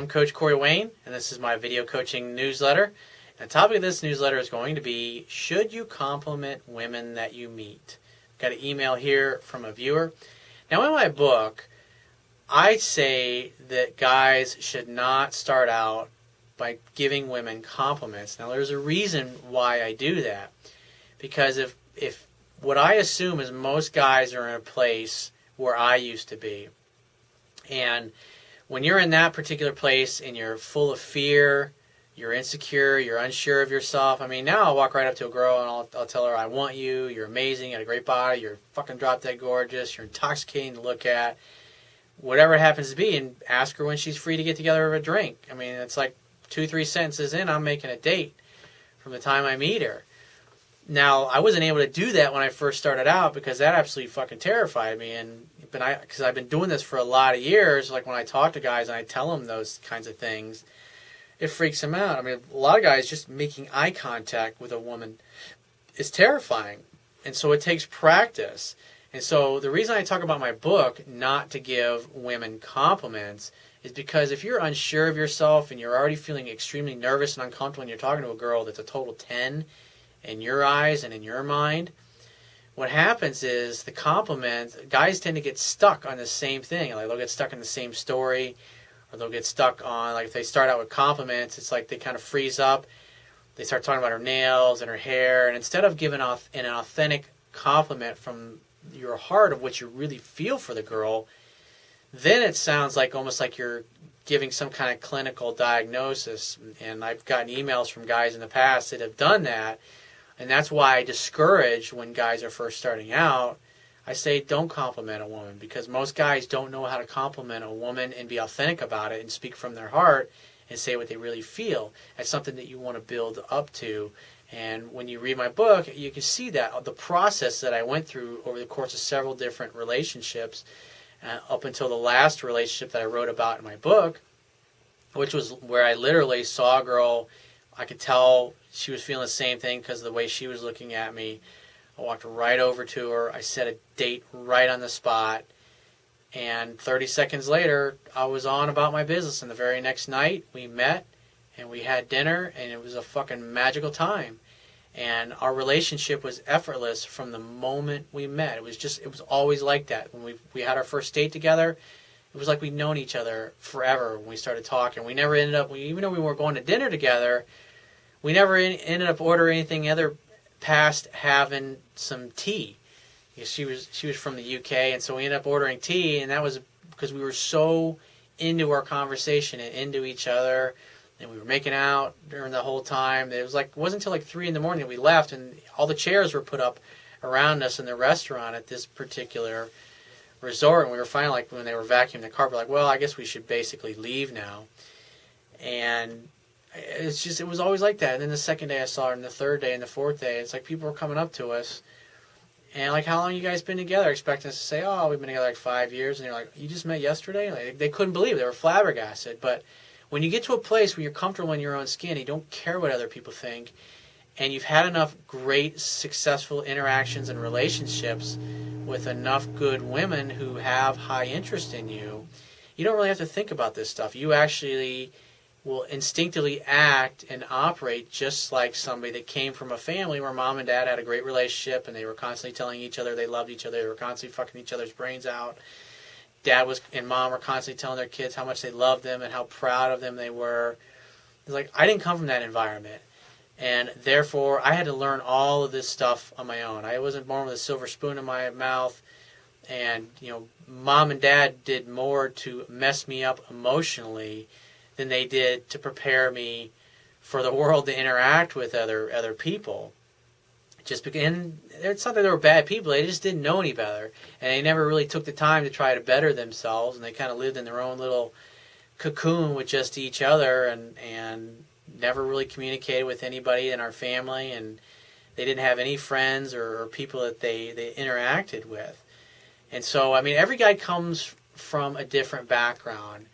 I'm Coach Corey Wayne, and this is my video coaching newsletter. And the topic of this newsletter is going to be, should you compliment women that you meet? Got an email here from a viewer. Now, in my book, I say that guys should not start out by giving women compliments. Now, there's a reason why I do that. Because if what I assume is most guys are in a place where I used to be, and when you're in that particular place and you're full of fear, you're insecure, you're unsure of yourself. I mean, now I'll walk right up to a girl and I'll tell her, I want you, you're amazing, you got a great body, you're fucking drop dead gorgeous, you're intoxicating to look at, whatever it happens to be, and ask her when she's free to get together over a drink. I mean, it's like 2-3 sentences in, I'm making a date from the time I meet her. Now, I wasn't able to do that when I first started out because that absolutely fucking terrified me. Because I've been doing this for a lot of years, like when I talk to guys and I tell them those kinds of things, it freaks them out. I mean, a lot of guys just making eye contact with a woman is terrifying. And so it takes practice. And so the reason I talk about my book, not to give women compliments, is because if you're unsure of yourself and you're already feeling extremely nervous and uncomfortable and you're talking to a girl that's a total 10 in your eyes and in your mind, what happens is the compliment, guys tend to get stuck on the same thing. Like they'll get stuck in the same story, or they'll get stuck on, like if they start out with compliments, it's like they kind of freeze up. They start talking about her nails and her hair, and instead of giving off an authentic compliment from your heart of what you really feel for the girl, then it sounds like almost like you're giving some kind of clinical diagnosis. And I've gotten emails from guys in the past that have done that. And that's why I discourage when guys are first starting out. I say don't compliment a woman, because most guys don't know how to compliment a woman and be authentic about it and speak from their heart and say what they really feel. That's something that you want to build up to. And when you read my book, you can see that the process that I went through over the course of several different relationships, up until the last relationship that I wrote about in my book, which was where I literally saw a girl. I could tell she was feeling the same thing because of the way she was looking at me. I walked right over to her. I set a date right on the spot. And 30 seconds later, I was on about my business. And the very next night, we met and we had dinner, and it was a fucking magical time. And our relationship was effortless from the moment we met. It was always like that. When we had our first date together, it was like we'd known each other forever when we started talking. We never ended up, even though we were going to dinner together, we never ended up ordering anything other past having some tea. Because she was from the UK, and so we ended up ordering tea, and that was because we were so into our conversation and into each other, and we were making out during the whole time. It wasn't until like 3 in the morning that we left, and all the chairs were put up around us in the restaurant at this particular resort, and we were finally, like, when they were vacuuming the carpet, like, well, I guess we should basically leave now. And it was always like that. And then the second day I saw her, and the third day, and the fourth day, it's like people were coming up to us, and like, how long you guys been together? Expecting us to say, oh, we've been together like 5 years. And they're like, you just met yesterday? Like, they couldn't believe it. They were flabbergasted. But when you get to a place where you're comfortable in your own skin, you don't care what other people think, and you've had enough great, successful interactions and relationships with enough good women who have high interest in you, you don't really have to think about this stuff. You actually will instinctively act and operate just like somebody that came from a family where mom and dad had a great relationship, and they were constantly telling each other they loved each other. They were constantly fucking each other's brains out. Dad and mom were constantly telling their kids how much they loved them and how proud of them they were. It's like, I didn't come from that environment. And therefore, I had to learn all of this stuff on my own. I wasn't born with a silver spoon in my mouth. And, mom and dad did more to mess me up emotionally than they did to prepare me for the world to interact with other people. And it's not that they were bad people. They just didn't know any better. And they never really took the time to try to better themselves. And they kind of lived in their own little cocoon with just each other, and never really communicated with anybody in our family, and they didn't have any friends or people that they interacted with. And so, I mean, every guy comes from a different background,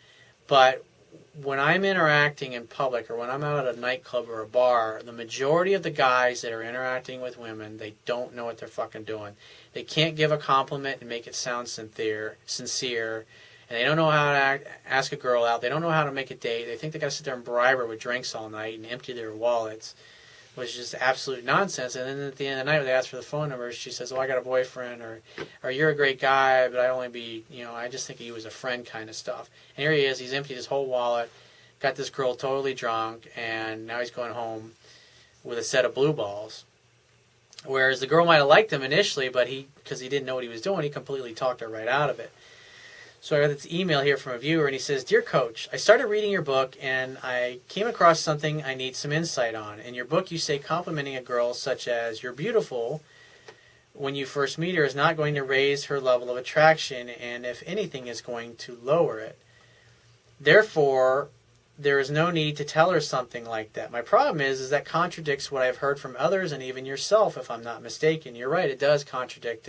but when I'm interacting in public or when I'm out at a nightclub or a bar, the majority of the guys that are interacting with women, they don't know what they're fucking doing. They can't give a compliment and make it sound sincere, and they don't know how to ask a girl out. They don't know how to make a date. They think they got to sit there and bribe her with drinks all night and empty their wallets, which is just absolute nonsense. And then at the end of the night, when they ask for the phone number, she says, "Oh, I got a boyfriend," or "You're a great guy, but I just think of you as a friend," kind of stuff. And here he is. He's emptied his whole wallet, got this girl totally drunk, and now he's going home with a set of blue balls. Whereas the girl might have liked him initially, but because he didn't know what he was doing, he completely talked her right out of it. So I got this email here from a viewer, and he says, "Dear Coach, I started reading your book, and I came across something I need some insight on. In your book, you say complimenting a girl such as 'you're beautiful' when you first meet her is not going to raise her level of attraction, and if anything is going to lower it. Therefore, there is no need to tell her something like that. My problem is that contradicts what I've heard from others and even yourself, if I'm not mistaken." You're right, it does contradict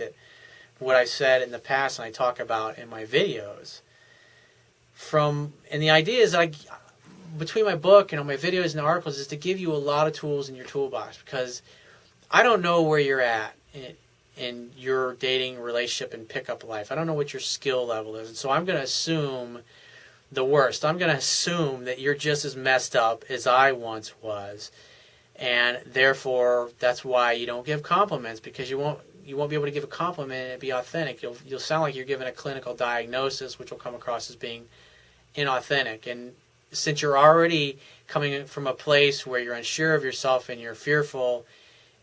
what I've said in the past and I talk about in my videos. And the idea is that between my book and my videos and the articles is to give you a lot of tools in your toolbox, because I don't know where you're at in your dating, relationship, and pickup life. I don't know what your skill level is. And so I'm going to assume the worst. I'm going to assume that you're just as messed up as I once was, and therefore that's why you don't give compliments, because you won't be able to give a compliment and be authentic. You'll sound like you're giving a clinical diagnosis, which will come across as being inauthentic. And since you're already coming from a place where you're unsure of yourself and you're fearful,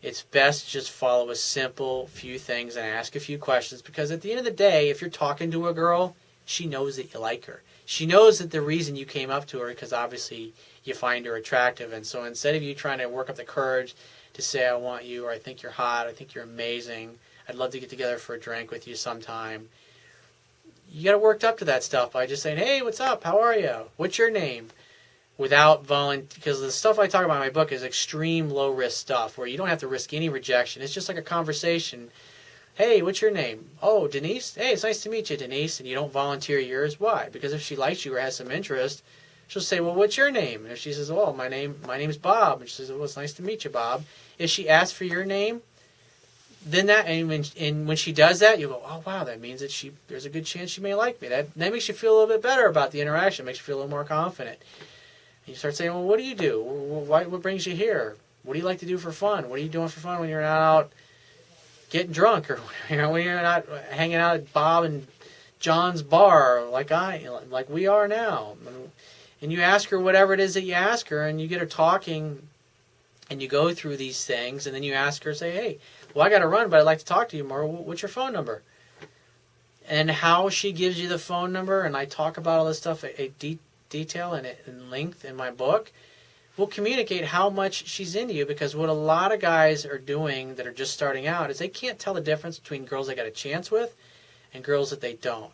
it's best to just follow a simple few things and ask a few questions, because at the end of the day, if you're talking to a girl, she knows that you like her. She knows that the reason you came up to her because obviously you find her attractive. And so instead of you trying to work up the courage to say, "I want you," or "I think you're hot," "I think you're amazing," "I'd love to get together for a drink with you sometime," you got to work up to that stuff by just saying, "Hey, what's up? How are you? What's your name?" Without because the stuff I talk about in my book is extreme low-risk stuff where you don't have to risk any rejection. It's just like a conversation. "Hey, what's your name?" "Oh, Denise." "Hey, it's nice to meet you, Denise." And you don't volunteer yours. Why? Because if she likes you or has some interest, she'll say, "Well, what's your name?" And if she says, "Oh, my name's Bob," and she says, "Well, it's nice to meet you, Bob." If she asks for your name, then when she does that, you go, "Oh, wow, that means that there's a good chance she may like me." That makes you feel a little bit better about the interaction. Makes you feel a little more confident. And you start saying, "Well, what do you do? What brings you here? What do you like to do for fun? What are you doing for fun when you're not out getting drunk, or when you're not hanging out at Bob and John's bar like we are now?" And you ask her whatever it is that you ask her, and you get her talking, and you go through these things, and then you ask her, say, "Hey, well, I got to run, but I'd like to talk to you more. What's your phone number?" And how she gives you the phone number, and I talk about all this stuff in detail and in length in my book, will communicate how much she's into you, because what a lot of guys are doing that are just starting out is they can't tell the difference between girls they got a chance with and girls that they don't.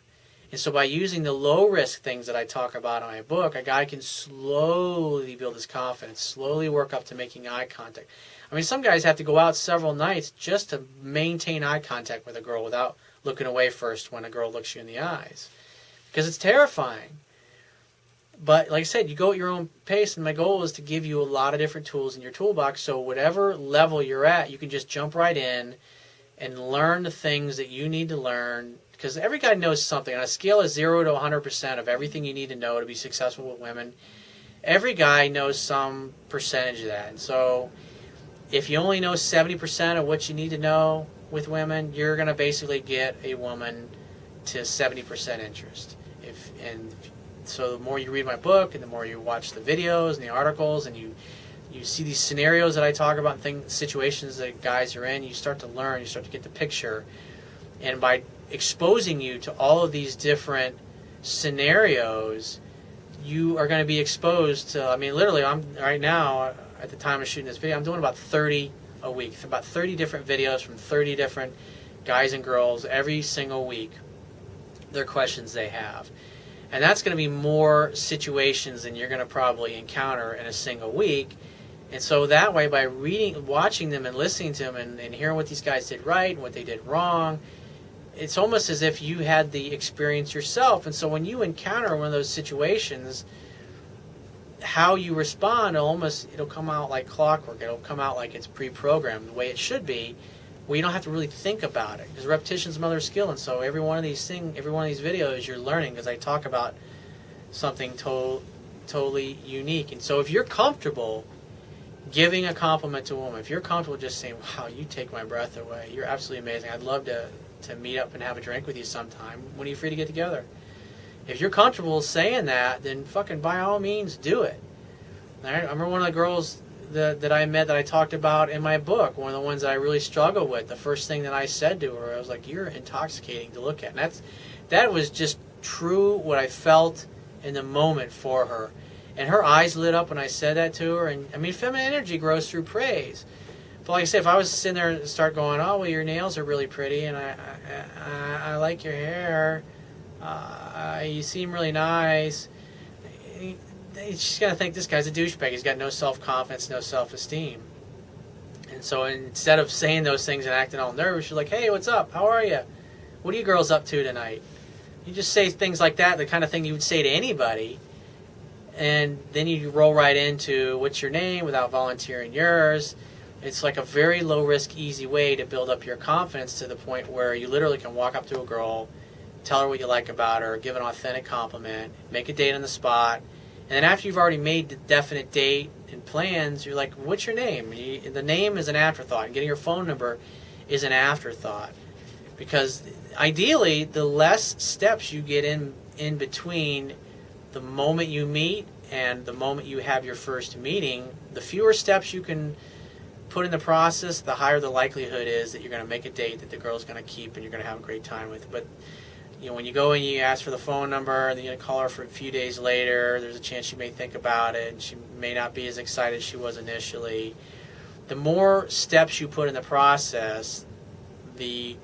And so by using the low-risk things that I talk about in my book, a guy can slowly build his confidence, slowly work up to making eye contact. I mean, some guys have to go out several nights just to maintain eye contact with a girl without looking away first when a girl looks you in the eyes, because it's terrifying. But like I said, you go at your own pace, and my goal is to give you a lot of different tools in your toolbox, so whatever level you're at, you can just jump right in and learn the things that you need to learn, because every guy knows something. On a scale of 0 to 100% of everything you need to know to be successful with women, every guy knows some percentage of that. And so if you only know 70% of what you need to know with women, you're going to basically get a woman to 70% interest. So the more you read my book, and the more you watch the videos and the articles, and you see these scenarios that I talk about, situations that guys are in, you start to learn, you start to get the picture. And by exposing you to all of these different scenarios, you are going to be exposed to, I mean, literally, I'm right now, at the time of shooting this video, I'm doing about 30 a week, about 30 different videos from 30 different guys and girls every single week, their questions they have. And that's going to be more situations than you're going to probably encounter in a single week. And so that way, by watching them and listening to them and hearing what these guys did right and what they did wrong, it's almost as if you had the experience yourself. And so when you encounter one of those situations, how you respond, it'll come out like clockwork. It'll come out like it's pre-programmed, the way it should be, where you don't have to really think about it, because repetition is mother of skill. And so every one of these videos you're learning, because I talk about something totally unique. And so if you're comfortable giving a compliment to a woman, if you're comfortable just saying, wow, you take my breath away, you're absolutely amazing, I'd love to meet up and have a drink with you sometime, when are you free to get together? If you're comfortable saying that, then fucking by all means do it. All right? I remember one of the girls that I met that I talked about in my book, one of the ones that I really struggled with, the first thing that I said to her, I was like, you're intoxicating to look at. And that was just true what I felt in the moment for her. And her eyes lit up when I said that to her. And I mean, feminine energy grows through praise. But like I said, if I was sitting there and start going, oh, well, your nails are really pretty, and I like your hair, you seem really nice, she's going to think this guy's a douchebag. He's got no self-confidence, no self-esteem. And so instead of saying those things and acting all nervous, you're like, hey, what's up? How are you? What are you girls up to tonight? You just say things like that, the kind of thing you would say to anybody. And then you roll right into what's your name without volunteering yours. It's like a very low-risk, easy way to build up your confidence to the point where you literally can walk up to a girl, tell her what you like about her, give an authentic compliment, make a date on the spot, and then after you've already made the definite date and plans, you're like, what's your name? The name is an afterthought, and getting your phone number is an afterthought. Because ideally, the less steps you get in between the moment you meet and the moment you have your first meeting, the fewer steps you can put in the process, the higher the likelihood is that you're going to make a date that the girl's going to keep and you're going to have a great time with. But when you go and you ask for the phone number and then you call her for a few days later, there's a chance she may think about it and she may not be as excited as she was initially. The more steps you put in the process, the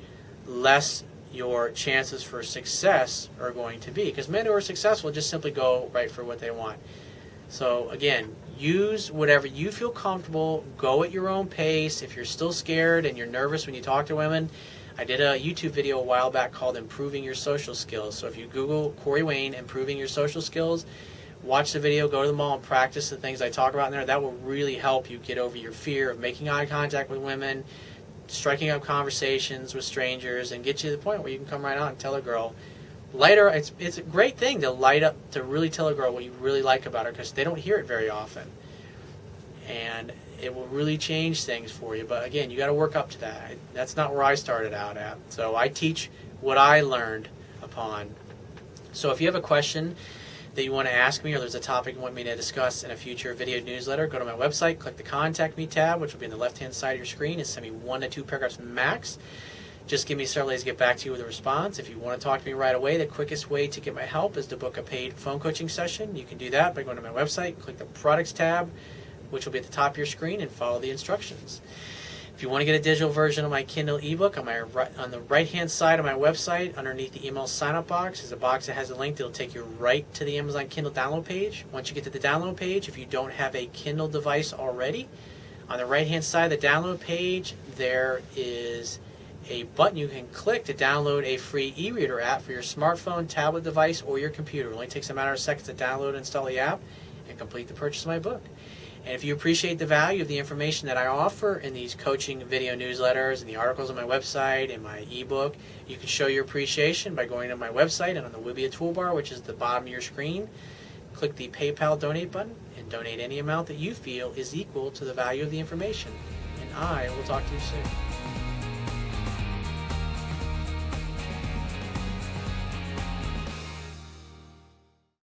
less your chances for success are going to be. Because men who are successful just simply go right for what they want. So again, use whatever you feel comfortable. Go at your own pace. If you're still scared and you're nervous when you talk to women, I did a YouTube video a while back called Improving Your Social Skills. So if you Google Corey Wayne, Improving Your Social Skills, watch the video, go to the mall and practice the things I talk about in there. That will really help you get over your fear of making eye contact with women, striking up conversations with strangers, and get you to the point where you can come right out and tell a girl. It's a great thing to light up, to really tell a girl what you really like about her, because they don't hear it very often. And it will really change things for you. But again, you got to work up to that. That's not where I started out at. So I teach what I learned upon. So if you have a question that you want to ask me, or there's a topic you want me to discuss in a future video newsletter, go to my website, click the Contact Me tab, which will be on the left-hand side of your screen, and send me 1 to 2 paragraphs max. Just give me several days to get back to you with a response. If you want to talk to me right away, the quickest way to get my help is to book a paid phone coaching session. You can do that by going to my website, click the Products tab, which will be at the top of your screen, and follow the instructions. If you want to get a digital version of my Kindle ebook, on the right-hand side of my website, underneath the email sign-up box, is a box that has a link that will take you right to the Amazon Kindle download page. Once you get to the download page, if you don't have a Kindle device already, on the right-hand side of the download page, there is a button you can click to download a free e-reader app for your smartphone, tablet device, or your computer. It only takes a matter of seconds to download and install the app and complete the purchase of my book. And if you appreciate the value of the information that I offer in these coaching video newsletters and the articles on my website and my ebook, you can show your appreciation by going to my website and on the Wibiya toolbar, which is at the bottom of your screen, click the PayPal donate button and donate any amount that you feel is equal to the value of the information. And I will talk to you soon.